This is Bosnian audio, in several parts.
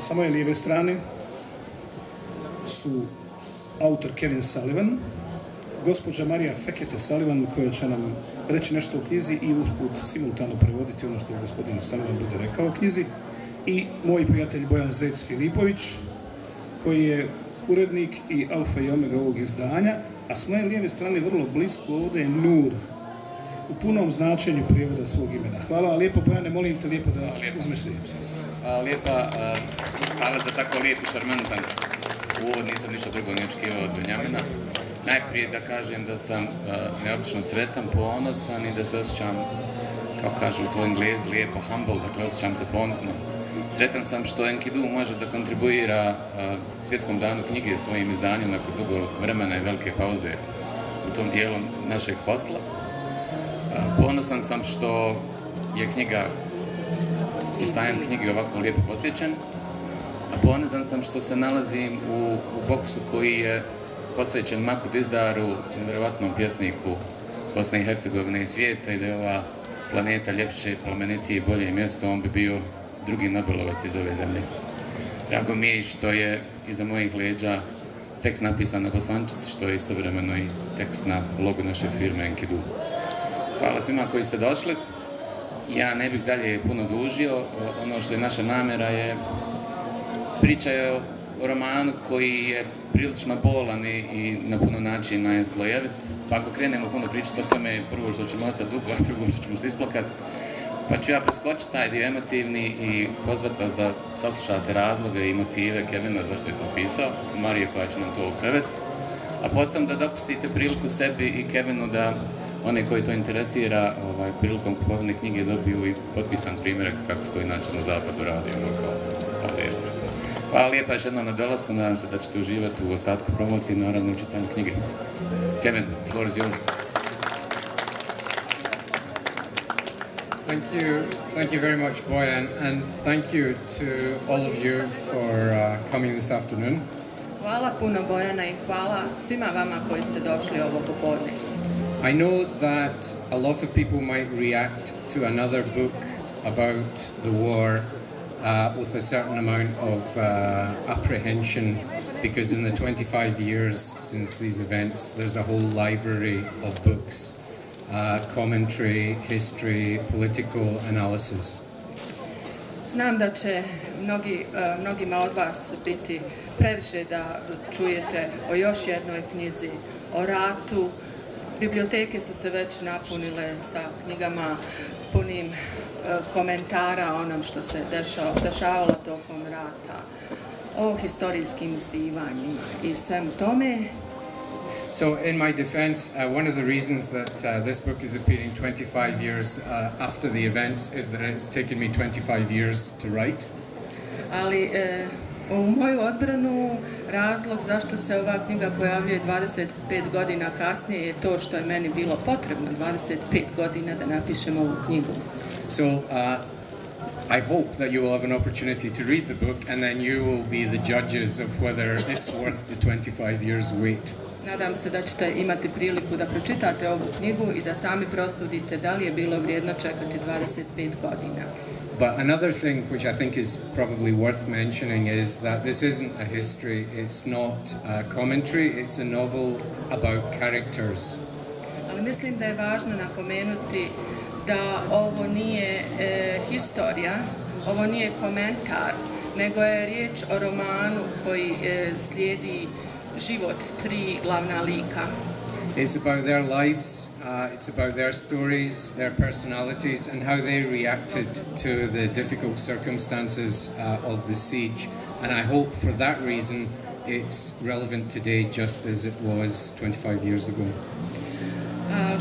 Sa moje lijeve strane su autor Kevin Sullivan, gospođa Marija Fekete Sullivan, koja će nam reći nešto o knjizi i usput simultano prevoditi ono što gospodin Sullivan bude rekao o knjizi, i moj prijatelj Bojan Zec Filipović, koji je urednik i alfa i omega ovog izdanja, a s moje lijeve strane vrlo blisko ovdje je Nur, u punom značenju prijevoda svog imena. Hvala vam lijepo, Bojane, molim te lijepo da uzmeš riječ. Hvala lijepa, hvala za tako lijep i šarmantan uvod, nisam ništa drugo ne očekivao od Benjamina. Najprije da kažem da sam neobično sretan, ponosan i da se osjećam, kao kažu to Englezi, lijepo, humble, dakle osjećam se ponosno. Sretan sam što Enkidu može da kontribuira Svjetskom danu knjige svojim izdanjem nakon dugo vremena i velike pauze u tom dijelu našeg posla. Ponosan sam što je knjiga i sajam knjige ovako lijepo posjećen, a ponosan sam što se nalazim u boksu koji je posvećen Maku Dizdaru, nevjerovatnom pjesniku Bosne i Hercegovine i svijeta, i da je ova planeta ljepše, plemenitije i bolje mjesto, on bi bio drugi Nobelovac iz ove zemlje. Drago mi je što je iza mojih leđa tekst napisan na bosančici, što je istovremeno i tekst na logo naše firme Enkidu. Hvala svima koji ste došli. Ja ne bih dalje puno dužio. Ono što je naša namjera je priča je o romanu koji je prilično bolan i na puno načina je slojevit. Pa ako krenemo puno pričati o tome, prvo što ćemo ostati dugo, a drugo što ćemo se isplakati. Pa ću ja preskočiti taj dio emotivni i pozvat vas da saslušate razloge i motive Kevina zašto je to pisao, Marije koja će nam to prevesti, a potom da dopustite priliku sebi i Kevinu da one koji to interesira prilikom kupovine knjige dobiju i potpisan primjerak kako se to inače na zapadu radi, kao odježno. Hvala lijepa još jednom na dolasku, nadam se da ćete uživati u ostatku promocije i naravno u čitanju knjige. Kevin, floor is yours. Thank you very much, Boyan, and thank you to all of you for coming this afternoon. Hvala puno, Bojana, i hvala svima vama koji ste došli ovo popodne. I know that a lot of people might react to another book about the war with a certain amount of apprehension, because in the 25 years since these events, there's a whole library of books. Commentary, history, political analysis. Znam da će mnogima od vas biti previše da čujete o još jednoj knjizi, o ratu. Biblioteke su se već napunile sa knjigama punim komentara o onom što se dešavalo tokom rata, o historijskim zbivanjima i svemu tome. So, in my defense, one of the reasons that this book is appearing 25 years after the events is that it's taken me 25 years to write. Ali u moju odbranu razlog zašto se ova knjiga pojavljuje 25 godina kasnije je to što je meni bilo potrebno 25 godina da napišem ovu knjigu. So, I hope that you will have an opportunity to read the book and then you will be the judges of whether it's worth the 25 years wait. Nadam se da ćete imati priliku da pročitate ovu knjigu i da sami prosudite da li je bilo vrijedno čekati 25 godina. But another thing which I think is probably worth mentioning is that this isn't a history, it's not a commentary, it's a novel about characters. Ali mislim da je važno napomenuti da ovo nije historija, ovo nije komentar, nego je riječ o romanu koji slijedi život tri glavna lika. It's about their lives, it's about their stories, their personalities, and how they reacted to the difficult circumstances of the siege. And I hope for that reason it's relevant today just as it was 25 years ago.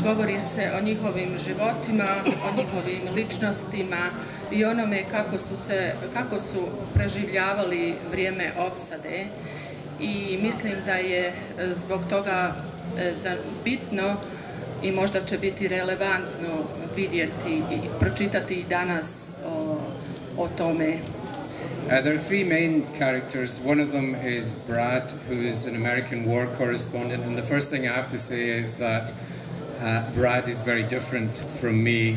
Govori se o njihovim životima, o njihovim ličnostima i onome kako su preživljavali vrijeme opsade. I mislim da je zbog toga bitno i možda će biti relevantno vidjeti i pročitati i danas o tome. There are three main characters. One of them is Brad, who is an American war correspondent. And the first thing I have to say is that Brad is very different from me.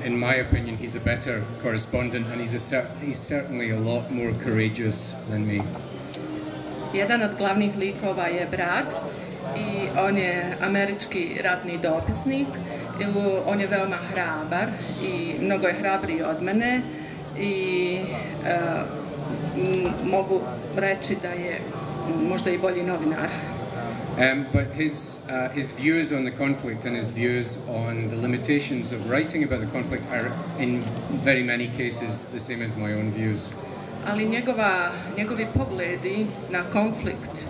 In my opinion, he's a better correspondent, and he's certainly a lot more courageous than me. Jedan od glavnih likova je brat i on je američki ratni dopisnik. On je veoma hrabar i mnogo je hrabriji od mene i mogu reći da je možda i bolji novinar. But his views on the conflict and his views on the limitations of writing about the conflict are in very many cases the same as my own views. Ali njegovi pogledi na konflikt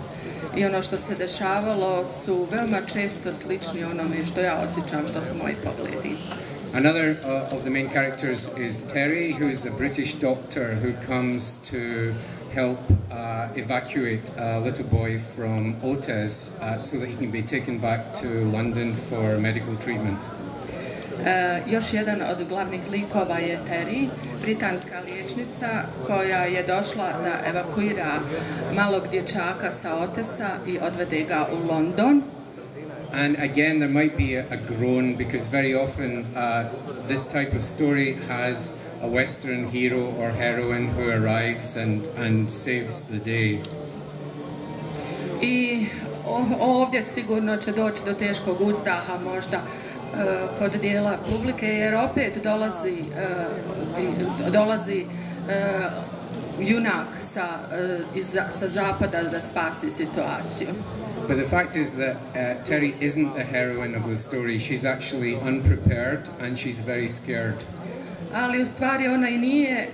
i ono što se dešavalo su veoma često slični onome što ja osjećam, što su moji pogledi. Another of the main characters is Terry, who is a British doctor who comes to help evacuate a little boy from Otez so that he can be taken back to London for medical treatment. Još jedan od glavnih likova je Terry, britanska liječnica koja je došla da evakuira malog dječaka sa Otesa i odvede ga u London. And again, there might be a groan because very often this type of story has a Western hero or heroine who arrives and saves the day. I ovdje sigurno će doći do teškog uzdaha možda kod dijela publike, jer opet dolazi junak sa zapada da spasi situaciju. But the fact is that Terry isn't the heroine of the story. She's actually unprepared and she's very scared. Ali u stvari ona i nije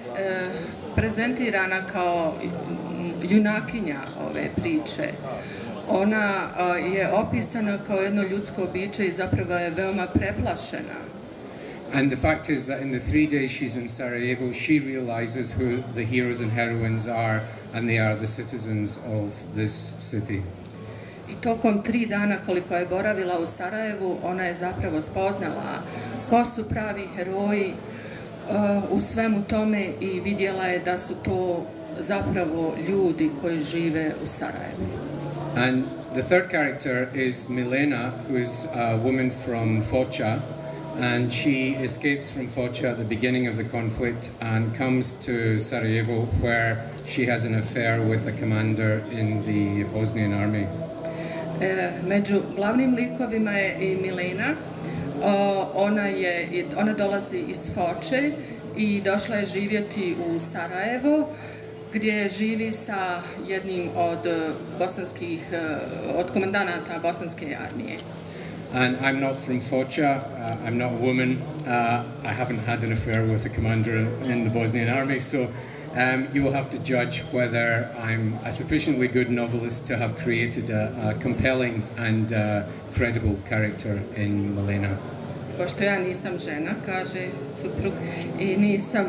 prezentirana kao junakinja ove priče. Ona je opisana kao jedno ljudsko biće i zapravo je veoma preplašena. And the fact is that in the 3 days she's in Sarajevo, she realizes who the heroes and heroines are, and they are the citizens of this city. I tokom 3 dana koliko je boravila u Sarajevu, ona je zapravo spoznala ko su pravi heroji u svemu tome i vidjela je da su to zapravo ljudi koji žive u Sarajevu. And the third character is Milena, who is a woman from Foča, and she escapes from Foča at the beginning of the conflict and comes to Sarajevo, where she has an affair with a commander in the Bosnian army. Među glavnim likovima je i Milena. Ona dolazi iz Foče i došla je živjeti u Sarajevo, gdje živi sa jednim od komandanata bosanske armije. And I'm not from Foča, I'm not a woman, I haven't had an affair with a commander in the Bosnian army, so you will have to judge whether I'm a sufficiently good novelist to have created a compelling and credible character in Milena. Pošto ja nisam žena, kaže suprug, i nisam,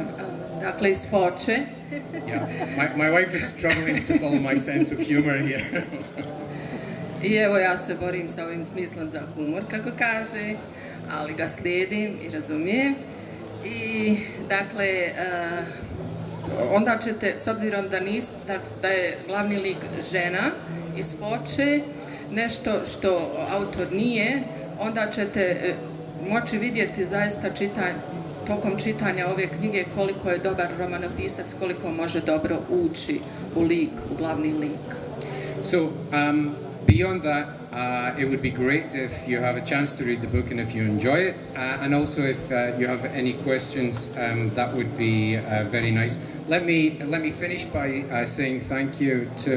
dakle, iz Foče. Yeah, my wife is struggling to follow my sense of humor here. I evo ja se borim sa ovim smislom za humor, kako kaže, ali ga slijedim i razumijem. I, dakle, onda ćete, s obzirom da je glavni lik žena iz Foče, nešto što autor nije, onda ćete moći vidjeti zaista tokom čitanja ove knjige koliko je dobar romanopisac, koliko može dobro ući u glavni lik. So, beyond that, it would be great if you have a chance to read the book and if you enjoy it, and also if you have any questions, that would be very nice. Let me finish by saying thank you to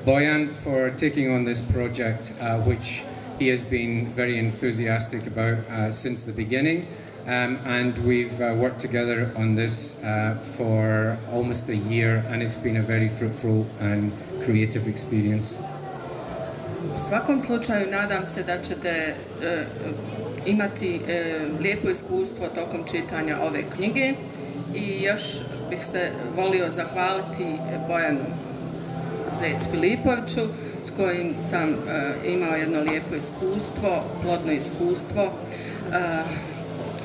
Bojan for taking on this project, which he has been very enthusiastic about since the beginning, and we've worked together on this for almost a year, and it's been a very fruitful and creative experience. U svakom slučaju nadam se da ćete imati lijepo iskustvo tokom čitanja ove knjige i još bih se volio zahvaliti Bojanu Filipoviću s kojim sam imao jedno lijepo iskustvo, plodno iskustvo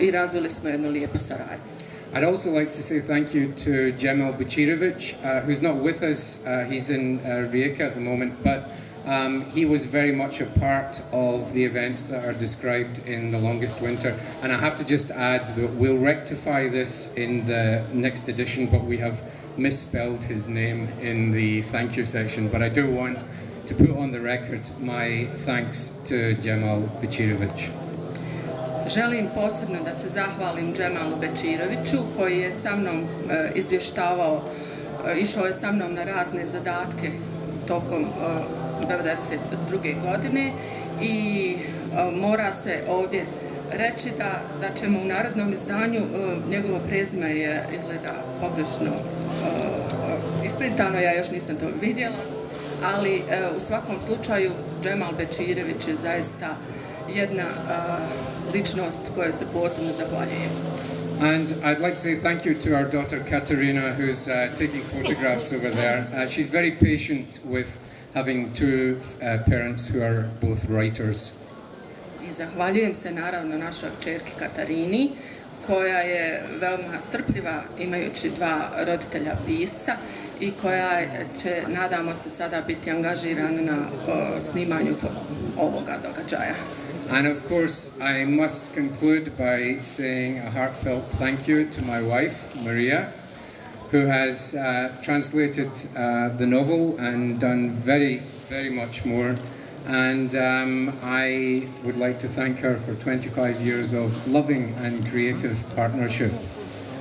i razvili smo jednu lijepu saradnju. I'd also like to say thank you to Cemal Bečirović, who's not with us. He's in Rijeka at the moment, but He was very much a part of the events that are described in The Longest Winter. And I have to just add that we'll rectify this in the next edition, but we have misspelled his name in the thank you section. But I do want to put on the record my thanks to Džemal Bečirović. Želim posebno da se zahvalim Džemalu Bečiroviću koji je sa mnom izvještavao, išao je sa mnom na razne zadatke tokom 1992. godine i mora se ovdje reći da ćemo u narodnom izdanju, njegovo prezime je izgleda pogrešno isprintano, ja još nisam to vidjela, ali u svakom slučaju Džemal Bečirović je zaista jedna ličnost kojoj se posebno zahvaljujem. And I'd like to say thank you to our daughter Katarina, who's taking photographs over there. She's very patient with having two parents who are both writers. I zahvaljujem se naravno našoj kćerki Katarini, koja je veoma strpljiva imajući dva roditelja pisca i koja će, nadamo se, sada biti angažirana na snimanju ovoga događaja. And of course, I must conclude by saying a heartfelt thank you to my wife, Maria, who has translated the novel and done very, very much more. And I would like to thank her for 25 years of loving and creative partnership.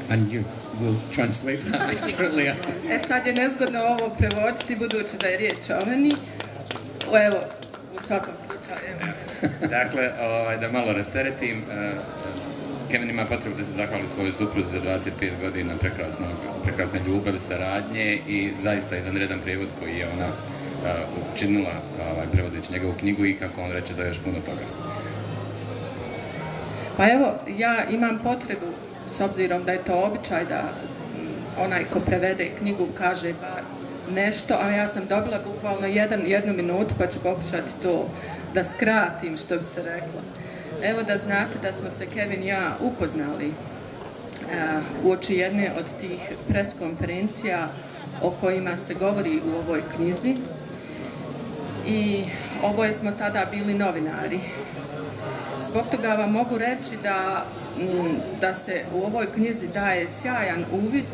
And you will translate that accurately. Sad je nezgodno ovo prevoditi, budući da je riječ o meni. Evo, u svakom slučaju. Dakle, da malo rasteretim, Kevin ima potrebu da se zahvali svojoj supruzi za 25 godina prekrasne ljubavi, saradnje i zaista izvanredan prijevod koji je ona učinila prevodeći njegovu knjigu i, kako on reče, za još puno toga. Pa evo, ja imam potrebu, s obzirom da je to običaj da onaj ko prevede knjigu kaže bar nešto, a ja sam dobila bukvalno jednu minutu, pa ću pokušati to da skratim, što bi se reklo. Evo da znate da smo se Kevin i ja upoznali uoči jedne od tih preskonferencija o kojima se govori u ovoj knjizi i oboje smo tada bili novinari. Zbog toga vam mogu reći da se u ovoj knjizi daje sjajan uvid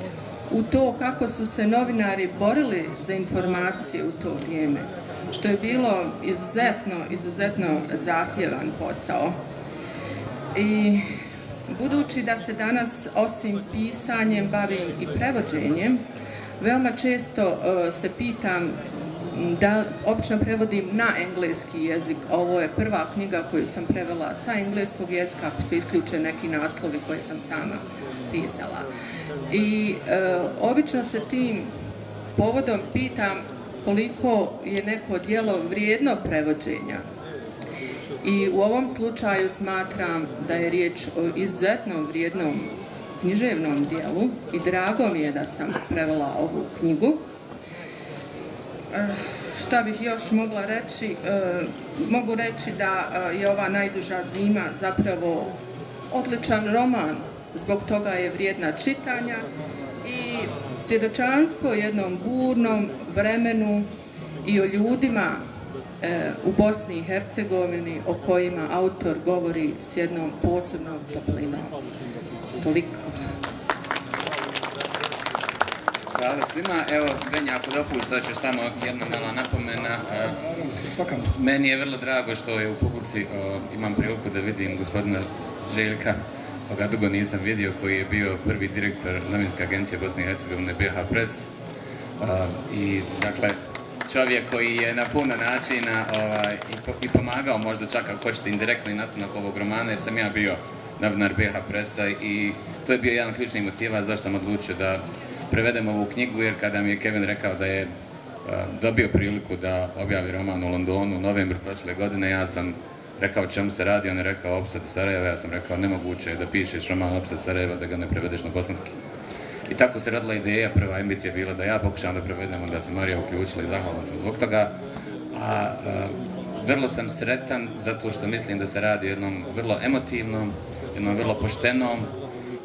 u to kako su se novinari borili za informacije u to vrijeme, što je bilo izuzetno zahtjevan posao. I budući da se danas osim pisanjem bavim i prevođenjem, veoma često se pitam da obično prevodim na engleski jezik. Ovo je prva knjiga koju sam prevela sa engleskog jezika, ako se isključe neki naslovi koje sam sama pisala. I obično se tim povodom pitam koliko je neko djelo vrijedno prevođenja. I u ovom slučaju smatram da je riječ o izuzetno vrijednom književnom djelu i drago mi je da sam prevela ovu knjigu. Šta bih još mogla reći? Mogu reći da je ova Najduža zima zapravo odličan roman, zbog toga je vrijedna čitanja i svjedočanstvo jednom burnom vremenu i o ljudima u Bosni i Hercegovini o kojima autor govori s jednom posebnom toplinom. Toliko. Hvala svima. Evo, Benja, ako dopuštaš još samo jedna mala napomena. Meni je vrlo drago što je u publici, imam priliku da vidim gospodina Željka, koga dugo nisam vidio, koji je bio prvi direktor novinske agencije Bosne i Hercegovine BH Press. I, dakle, čovjek koji je na puno načina i pomagao možda čak ako hoćete indirektno i nastavak ovog romana, jer sam ja bio novinar BH Pressa i to je bio jedan od ključnih motiva zašto sam odlučio da prevedem ovu knjigu, jer kada mi je Kevin rekao da je dobio priliku da objavi roman u Londonu u novembru prošle godine, ja sam rekao čemu se radi, on je rekao Opsad Sarajeva, ja sam rekao nemoguće je da pišeš roman Opsad Sarajeva da ga ne prevedeš na bosanski. I tako se rodila ideja, prva ambicija je bila da ja pokušam da prevedem, onda se Marija uključila i zahvalan sam zbog toga. A vrlo sam sretan zato što mislim da se radi o jednom vrlo emotivnom, jednom vrlo poštenom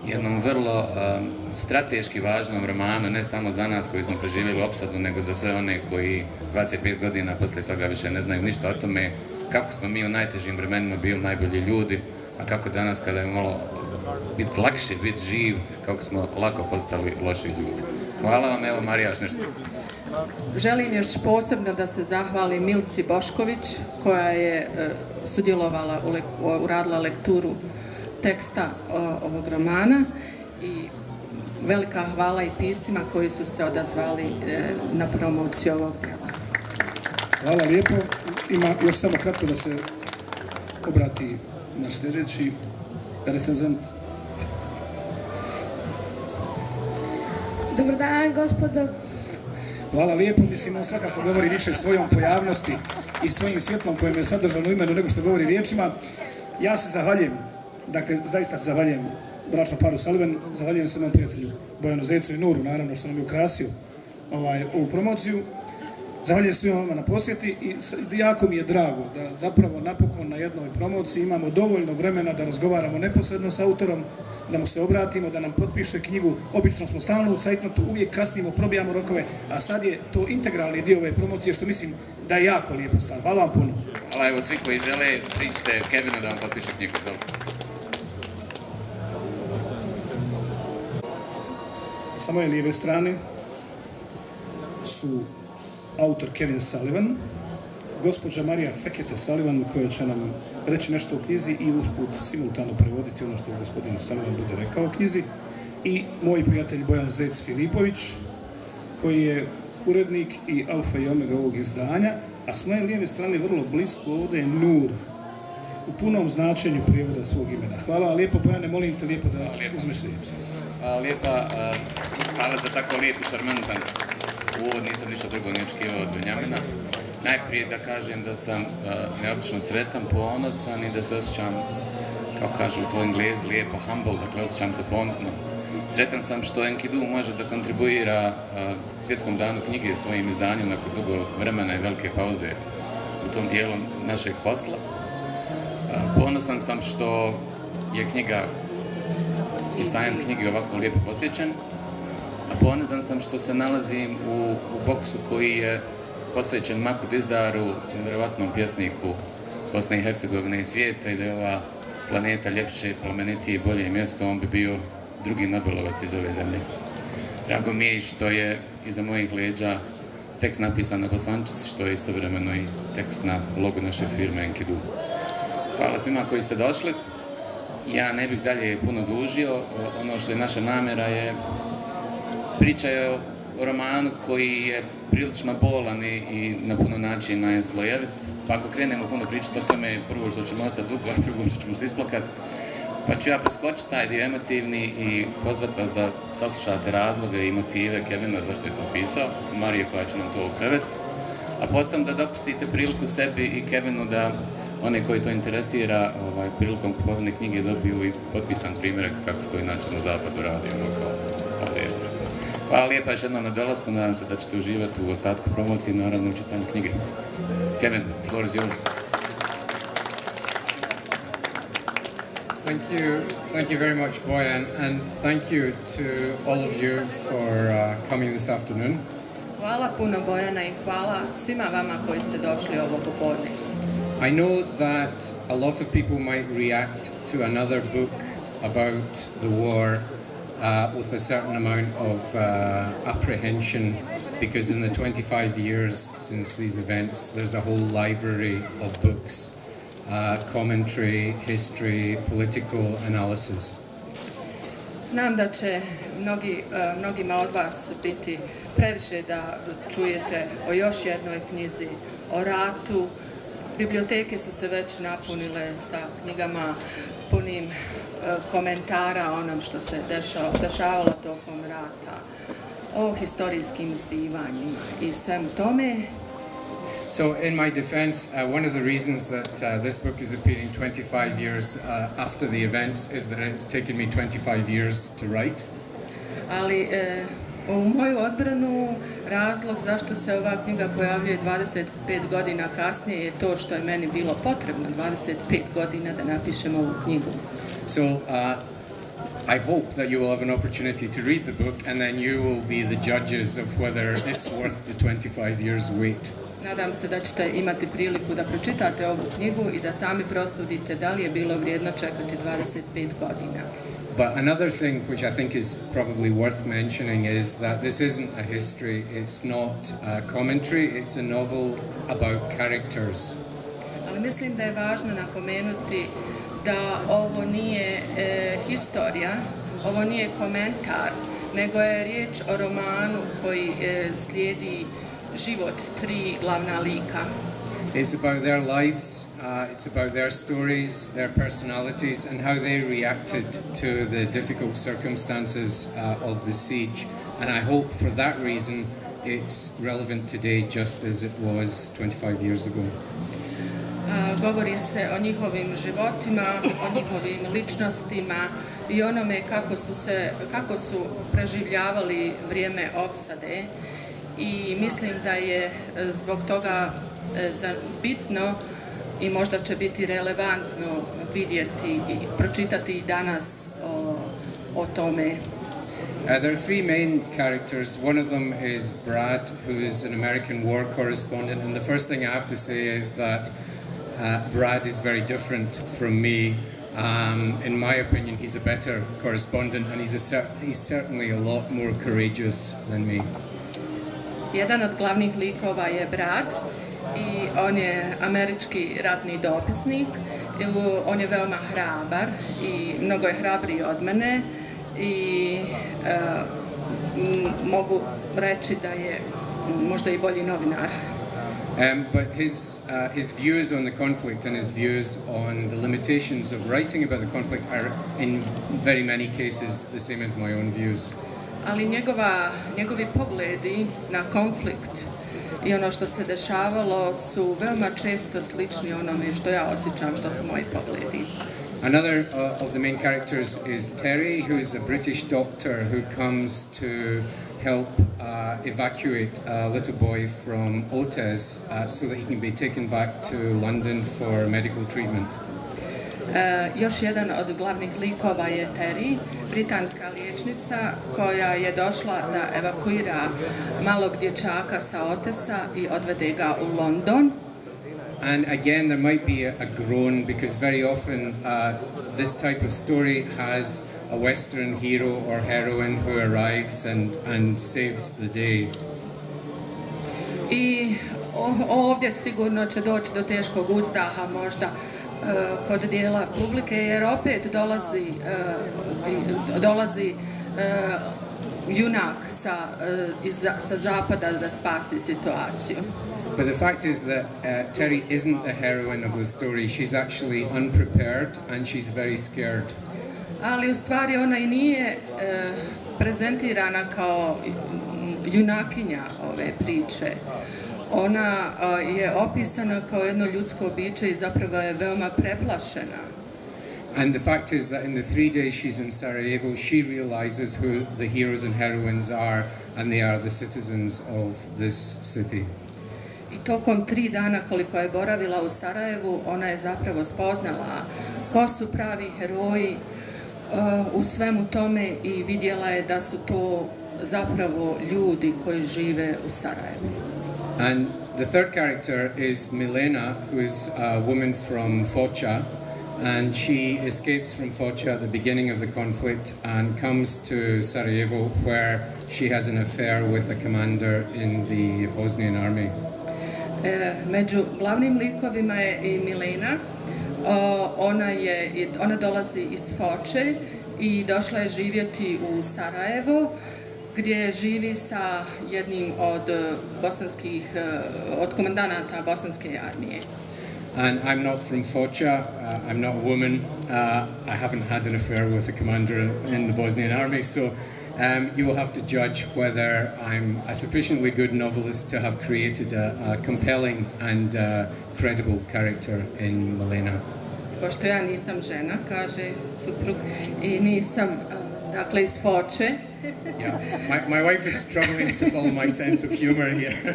jednom vrlo strateški važnom romanu, ne samo za nas koji smo preživjeli opsadu, nego za sve one koji 25 godina poslije toga više ne znaju ništa o tome kako smo mi u najtežim vremenima bili najbolji ljudi, a kako danas kada je malo biti lakše, biti živ, kako smo lako postali loši ljudi. Hvala vam, evo Marija, još nešto. Želim još posebno da se zahvalim Milci Bošković koja je sudjelovala, uradila lekturu teksta ovog romana i velika hvala i piscima koji su se odazvali na promociju ovog djela. Hvala lijepo. Ima još samo kratko da se obrati naš sljedeći recenzent. Dobar dan, gospodo. Hvala lijepo, mislim, on svakako govori više svojom pojavnosti i svojim svjetlom kojem je sadržano u imenu nego što govori riječima. Ja se zahvaljujem, dakle, zaista se zahvaljujem bračnom paru Sullivan, zahvaljujem se mom prijatelju Bojanu Zecu i Nuru, naravno, što nam je ukrasio ovu promociju. Zahvaljujem svima vama na posjeti i jako mi je drago da zapravo napokon na jednoj promociji imamo dovoljno vremena da razgovaramo neposredno s autorom, da mu se obratimo, da nam potpiše knjigu. Obično smo stalno u cajtnotu, uvijek kasnimo, probijamo rokove, a sad je to integralni dio ove promocije, što mislim da je jako lijepo stvar. Hvala vam puno. Hvala, evo svi koji žele, pričite Kevinu da vam potpiše knjigu. Sa moje lijeve strane su autor Kevina Sullivana, gospođa Sullivan koja će nam reći nešto o knjizi i usput simultano prevoditi ono što gospodin Sullivan bude rekao o knjizi, i moj prijatelj Bojan Zec Filipović koji je urednik i alfa i omega ovog izdanja, a s moje lijeve strane vrlo blisko ovdje je Nur u punom značenju prijevoda svog imena. Hvala vam lijepo, Bojane, molim te lijepo da uzmeš riječ. Hvala lijepa, hvala za tako lijep i šarmantan uvod, nisam ništa drugo ne očekivao od Benjamina. Najprije da kažem da sam neobično sretan, ponosan i da se osjećam, kao kažu to Englezi, lijepo, humble, dakle osjećam se ponosno. Sretan sam što Enkidu može da kontribuira Svjetskom danu knjige svojim izdanjem nakon dugo vremena i velike pauze u tom dijelu našeg posla. Ponosan sam što je knjiga i sajam knjige ovako lijepo posjećen, a ponosan sam što se nalazim u boksu koji je posvećen Maku Dizdaru, nevjerovatnom pjesniku Bosne i Hercegovine i svijeta, i da je ova planeta ljepše, plemenitije i bolje mjesto, on bi bio drugi Nobelovac iz ove zemlje. Drago mi je što je iza mojih leđa tekst napisan na bosančici, što je istovremeno i tekst na logo naše firme Enkidu. Hvala svima koji ste došli. Ja ne bih dalje puno dužio. Ono što je naša namjera je priča je o romanu koji je prilično bolan i na puno načina je slojevit. Pa ako krenemo puno pričati o tome, prvo što ćemo ostati dugo, a drugo što ćemo se isplakati. Pa ću ja preskočiti taj dio emotivni i pozvat vas da saslušate razloge i motive Kevina zašto je to pisao, Marije koja će nam to prevesti, a potom da dopustite priliku sebi i Kevinu da one koji to interesira prilikom kupovine knjige dobiju i potpisan primjerak kako se to inače na zapadu radi, kao određeno. Hvala lijepa još jednom na dolasku, nadam se da ćete uživati u ostatku promocije i naravno u čitanju knjige. Kevin, floor is yours. Thank you very much, Boyan, and thank you to all of you for coming this afternoon. Hvala puno, Bojana, i hvala svima vama koji ste došli ovo popodne. I know that a lot of people might react to another book about the war with a certain amount of apprehension, because in the 25 years since these events, there's a whole library of books. Commentary, history, political analysis. Znam da će mnogima od vas biti previše da čujete o još jednoj knjizi, o ratu. Biblioteke su se već napunile sa knjigama punim komentara o onom što se dešavalo tokom rata, o historijskim zbivanjima i svemu tome. So, in my defense, one of the reasons that this book is appearing 25 years after the events is that it's taken me 25 years to write. Ali u moju odbranu razlog zašto se ova knjiga pojavljuje 25 godina kasnije je to što je meni bilo potrebno 25 godina da napišem ovu knjigu. So, I hope that you will have an opportunity to read the book and then you will be the judges of whether it's worth the 25 years wait. Nadam se da ćete imati priliku da pročitate ovu knjigu i da sami prosudite da li je bilo vrijedno čekati 25 godina. But another thing which I think is probably worth mentioning is that this isn't a history, it's not a commentary, it's a novel about characters. Ali mislim da je važno napomenuti da ovo nije historija, ovo nije komentar, nego je riječ o romanu koji slijedi život tri glavna lika. It's about their lives, it's about their stories, their personalities, and how they reacted to the difficult circumstances of the siege. And I hope for that reason it's relevant today just as it was 25 years ago. Govori se o njihovim životima, o njihovim ličnostima i onome kako su preživljavali vrijeme opsade. I mislim da je zbog toga bitno i možda će biti relevantno vidjeti i pročitati i danas o tome. There are three main characters. One of them is Brad, who is an American war correspondent. And the first thing I have to say is that Brad is very different from me. In my opinion, he's a better correspondent, and he's certainly a lot more courageous than me. Jedan od glavnih likova je Brad i on je američki ratni dopisnik. On je veoma hrabar i mnogo je hrabriji od mene i mogu reći da je možda i bolji novinar. But his views on the conflict and his views on the limitations of writing about the conflict are in very many cases the same as my own views. Ali njegovi pogledi na konflikt i ono što se dešavalo su veoma često slični onome što ja osjećam, što su moji pogledi. Another of the main characters is Terry, who is a British doctor who comes to help evacuate a little boy from Otez so that he can be taken back to London for medical treatment. Još jedan od glavnih likova je Terry, britanska liječnica koja je došla da evakuira malog dječaka sa Oteza i odvede ga u London. And again, there might be a groan because very often this type of story has a Western hero or heroine who arrives and saves the day. I ovdje sigurno će doći do teškog uzdaha možda kod dijela publike, jer opet dolazi junak sa zapada da spasi situaciju. But the fact is that Terry isn't the heroine of the story. She's actually unprepared and she's very scared. Ali u stvari ona i nije prezentirana kao junakinja ove priče. Ona je opisana kao jedno ljudsko biće i zapravo je veoma preplašena. And the fact is that in the 3 days she's in Sarajevo, she realizes who the heroes and heroines are, and they are the citizens of this city. I tokom 3 dana koliko je boravila u Sarajevu, ona je zapravo spoznala ko su pravi heroji u svemu tome i vidjela je da su to zapravo ljudi koji žive u Sarajevu. And the third character is Milena, who is a woman from Foča, and she escapes from Foča at the beginning of the conflict and comes to Sarajevo, where she has an affair with a commander in the Bosnian army. Među glavnim likovima je i Milena. Ona dolazi iz Foče i došla je živjeti u Sarajevo, gdje živi sa jednim od komandanata bosanske armije. And I'm not from Foča, I'm not a woman, I haven't had an affair with a commander in the Bosnian army, so you will have to judge whether I'm a sufficiently good novelist to have created a compelling and credible character in Milena. Pošto ja nisam žena, kaže suprug, i nisam, dakle, iz Foče. Yeah, my wife is struggling to follow my sense of humor here.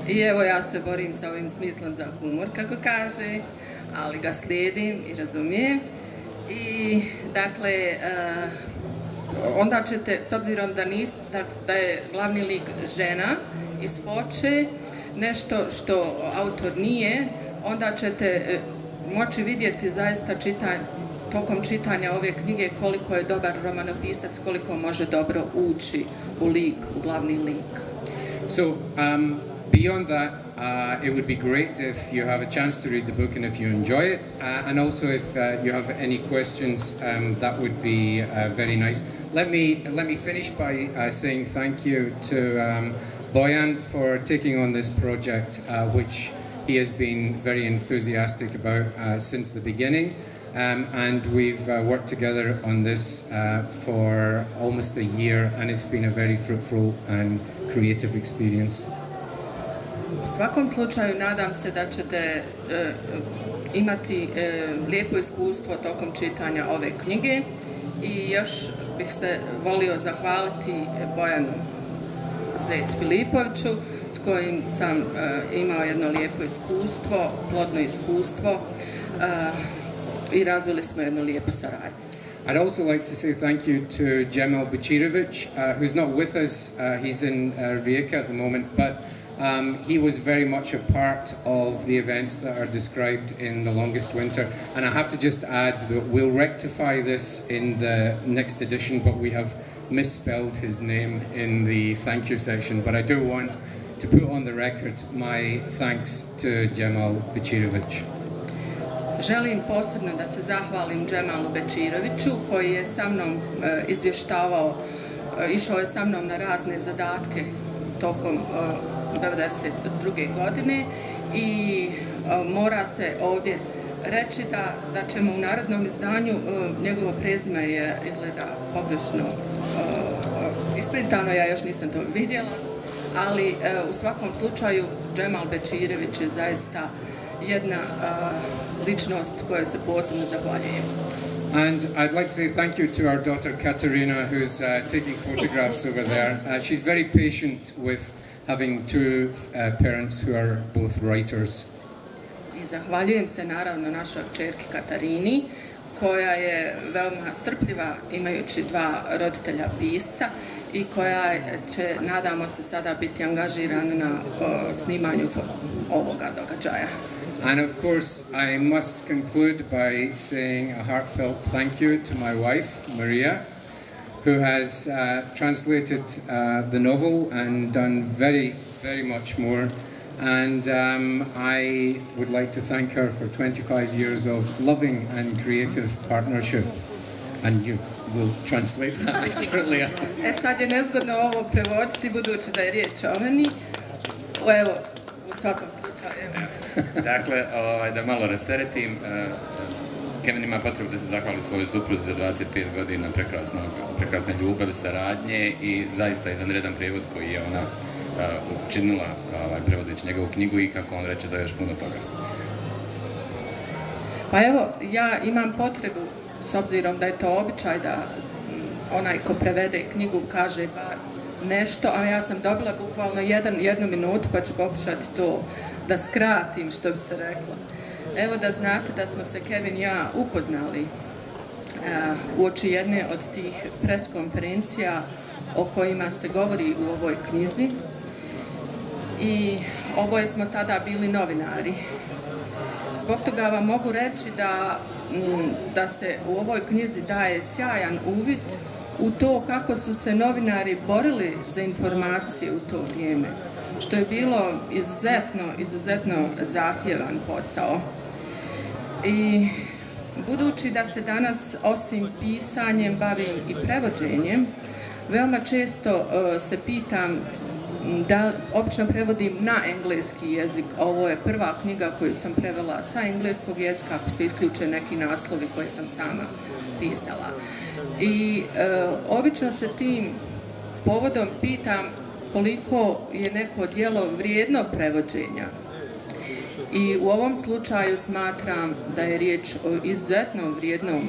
I evo ja se borim sa ovim smislom za humor, kako kaže, ali ga slijedim i razumijem. I, dakle, onda ćete, s obzirom da je glavni lik žena iz Foče, nešto što autor nije, onda ćete moći vidjeti zaista tokom čitanja ove knjige koliko je dobar romanopisac, koliko može dobro ući u glavni lik. So, beyond that, it would be great if you have a chance to read the book and if you enjoy it, and also if you have any questions, that would be very nice. Let me finish by saying thank you to Bojan for taking on this project, which he has been very enthusiastic about since the beginning. And we've worked together on this for almost a year, and it's been a very fruitful and creative experience. U svakom slučaju nadam se da ćete imati lijepo iskustvo tokom čitanja ove knjige i još bih se volio zahvaliti Bojanu Filipoviću s kojim sam imao jedno lijepo iskustvo, plodno iskustvo i razvili smo jednu lijepu saradnju. I'd also like to say thank you to Cemal Bečirović, who's not with us. He's in Rijeka at the moment, but he was very much a part of the events that are described in The Longest Winter. And I have to just add that we'll rectify this in the next edition, but we have misspelled his name in the thank you section. But I do want to put on the record my thanks to Cemal Bečirović. Želim posebno da se zahvalim Cemalu Bečiroviću koji je sa mnom izvještavao, išao je sa mnom na razne zadatke tokom 1992. godine i mora se ovdje reći da ćemo u narodnom izdanju, njegovo prezime je izgleda pogrešno isprintano, ja još nisam to vidjela, ali u svakom slučaju Cemal Bečirović je zaista jedna ličnost kojoj se posebno zahvaljujem. And I'd like to say thank you to our daughter Katarina, who's taking photographs over there. She's very patient with having two parents who are both writers. I zahvaljujem se naravno našoj kćerki Katarini, koja je veoma strpljiva imajući dva roditelja pisca i koja će, nadamo se, sada biti angažirana na snimanju ovoga događaja. And of course, I must conclude by saying a heartfelt thank you to my wife, Maria, who has translated the novel and done very, very much more. And I would like to thank her for 25 years of loving and creative partnership. And you will translate that accurately. Sad je nezgodno ovo prevoditi, budući da je riječ o meni. Evo, u svakom slučaju. Dakle, da malo rasteretim, Kevin ima potrebu da se zahvali svojoj supruzi za 25 godina prekrasne ljubavi, saradnje i zaista izvanredan prijevod koji je ona učinila prevodeći njegovu knjigu i, kako on reče, za još puno toga. Pa evo, ja imam potrebu, s obzirom da je to običaj da onaj ko prevede knjigu kaže bar nešto, a ja sam dobila bukvalno jednu minutu, pa ću pokušati to da skratim, što bi se reklo. Evo da znate da smo se Kevin i ja upoznali uoči jedne od tih preskonferencija o kojima se govori u ovoj knjizi i oboje smo tada bili novinari. Zbog toga vam mogu reći da se u ovoj knjizi daje sjajan uvid u to kako su se novinari borili za informacije u to vrijeme, što je bilo izuzetno zahtjevan posao. I budući da se danas osim pisanjem bavim i prevođenjem, veoma često se pitam da obično prevodim na engleski jezik. Ovo je prva knjiga koju sam prevela sa engleskog jezika, ako se isključe neki naslovi koje sam sama pisala. I obično se tim povodom pitam koliko je neko djelo vrijedno prevođenja. I u ovom slučaju smatram da je riječ o izuzetno vrijednom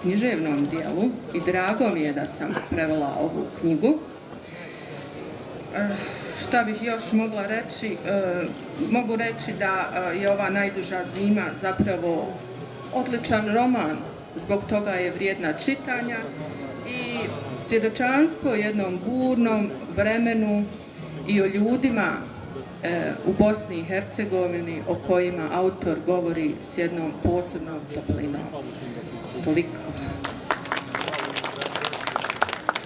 književnom djelu i drago mi je da sam prevela ovu knjigu. Šta bih još mogla reći? Mogu reći da je ova Najduža zima zapravo odličan roman zbog toga je vrijedna čitanja i svjedočanstvo o jednom burnom vremenu i o ljudima u Bosni i Hercegovini o kojima autor govori s jednom posebnom toplinom. Toliko.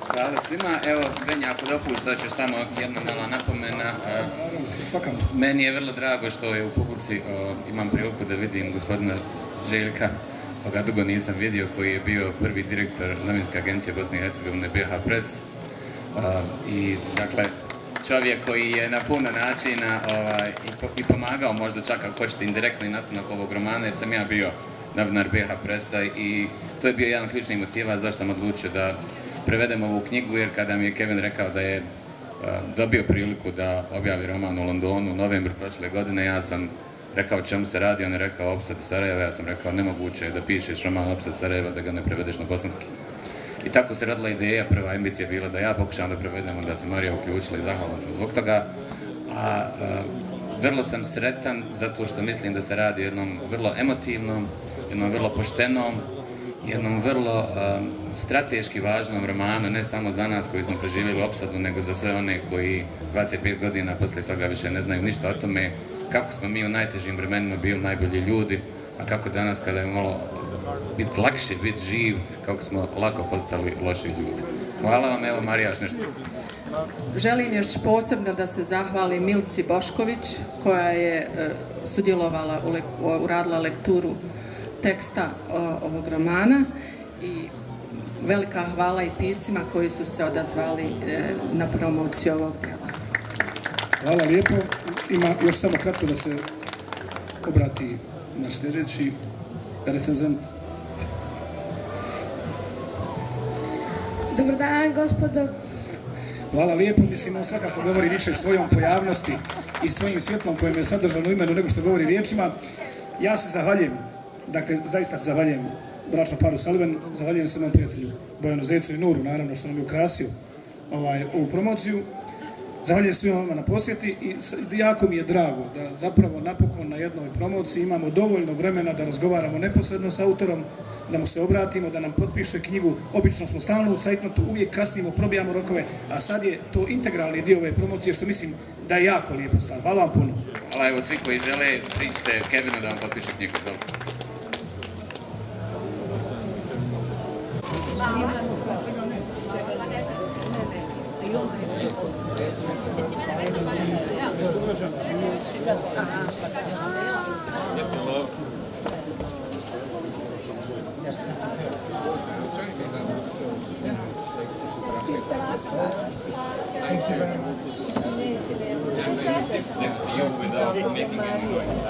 Hvala svima. Evo, Benja, ako dopuštaš ću samo jedna mala napomena. Meni je vrlo drago što je u publici imam priliku da vidim gospodina Željka, koga dugo nisam vidio, koji je bio prvi direktor novinske agencije Bosne i Hercegovine BH Press. I, dakle, čovjek koji je na puno načina i pomagao možda čak ako hoćete indirektno i nastavak ovog romana, jer sam ja bio novinar BH Pressa i to je bio jedan od ključnih motiva zašto sam odlučio da prevedem ovu knjigu, jer kada mi je Kevin rekao da je dobio priliku da objavi roman u Londonu u novembru prošle godine, ja sam rekao čemu se radi, on je rekao opsad Sarajeva, ja sam rekao nemoguće je da pišeš roman opsad Sarajeva da ga ne prevedeš na bosanski. I tako se rodila ideja, prva ambicija je bila da ja pokušam da prevedem, onda se Marija uključila i zahvalan sam zbog toga. A vrlo sam sretan zato što mislim da se radi o jednom vrlo emotivnom, jednom vrlo poštenom, jednom vrlo strateški važnom romanu, ne samo za nas koji smo preživjeli u opsadu, nego za sve one koji 25 godina poslije toga više ne znaju ništa o tome kako smo mi u najtežim vremenima bili najbolji ljudi, a kako danas kada je malo biti lakše, biti živ, kako smo lako postali loši ljudi. Hvala vam, evo Marija, još nešto. Želim još posebno da se zahvalim Milci Bošković, koja je sudjelovala, uradila lekturu teksta ovog romana i velika hvala i piscima koji su se odazvali na promociju ovog djela. Hvala lijepo. Ima još samo kratko da se obrati naš sljedeći recenzent. Dobar dan, gospodo. Hvala lijepo. Mislim, on svakako govori više svojom pojavnosti i svojim svjetlom kojem je sadržano u imenu nego što govori riječima. Ja se zahvaljujem, dakle, zaista se zahvaljujem bračnom paru Sullivan, zahvaljujem se mom prijatelju Bojanu Zecu i Nuru, naravno, što nam je ukrasio ovu promociju. Zahvaljujem svima vama na posjeti i jako mi je drago da zapravo napokon na jednoj promociji imamo dovoljno vremena da razgovaramo neposredno s autorom, da mu se obratimo, da nam potpiše knjigu. Obično smo stalno u cajtnotu, uvijek kasnimo, probijamo rokove, a sad je to integralni dio ove promocije, što mislim da je jako lijepo stvar. Hvala vam puno. Hvala, evo svi koji žele, pričite Kevinu da vam potpiše knjigu. Next to you without making any noise.